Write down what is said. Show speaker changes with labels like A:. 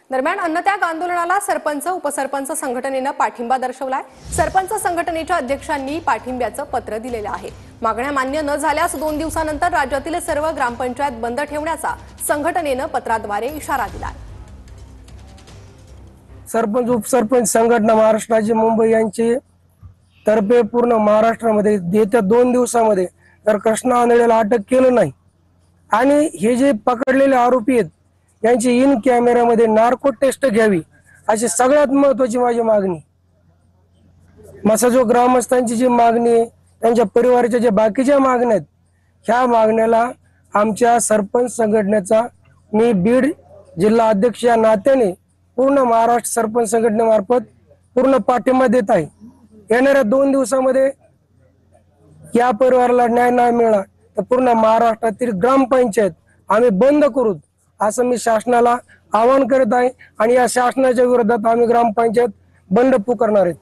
A: दरम्यान अन्नत्याग आंदोलनाला सरपंच उपसरपंच संघटनेनं पाठिंबा दर्शवलाय। सरपंच संघटनेच्या अध्यक्षांनी पाठिंब्याचं पत्र दिलेलं आहे। मागण्या मान्य न झाल्यास 2 दिवसानंतर राज्यातील सर्व ग्रामपंचायत बंद ठेवण्याचा संघटनेनं पत्राद्वारे इशारा दिलाय।
B: सरपंच उपसरपंच संघटना महाराष्ट्र राज्य मुंबई यांची तर्फे पूर्ण महाराष्ट्रामध्ये येत्या 2 दिवसामध्ये जर कृष्णा आंधळेला अटक केलं नाही आणि हे जे पकडलेले आरोपी आहेत यांची इन कॅमेऱ्यामध्ये नार्को टेस्ट घ्यावी अशी सगळ्यात महत्त्वाची माझी मागणी। माझा जो ग्रामस्थांची जी मागणी आहे, त्यांच्या परिवाराच्या जे बाकीच्या मागण्या आहेत, ह्या मागण्याला आमच्या सरपंच संघटनेचा मी बीड जिल्हा अध्यक्ष या नात्याने पूर्ण महाराष्ट्र सरपंच संघटनेमार्फत पूर्ण पाठिंबा देत आहे। येणाऱ्या 2 दिवसामध्ये या परिवाराला न्याय नाही मिळाला तर पूर्ण महाराष्ट्रातील ग्रामपंचायत आम्ही बंद करू असं मी शासनाला आवाहन करत आहे आणि या शासनाच्या विरोधात आम्ही ग्रामपंचायत बंड पुकारणार आहेत।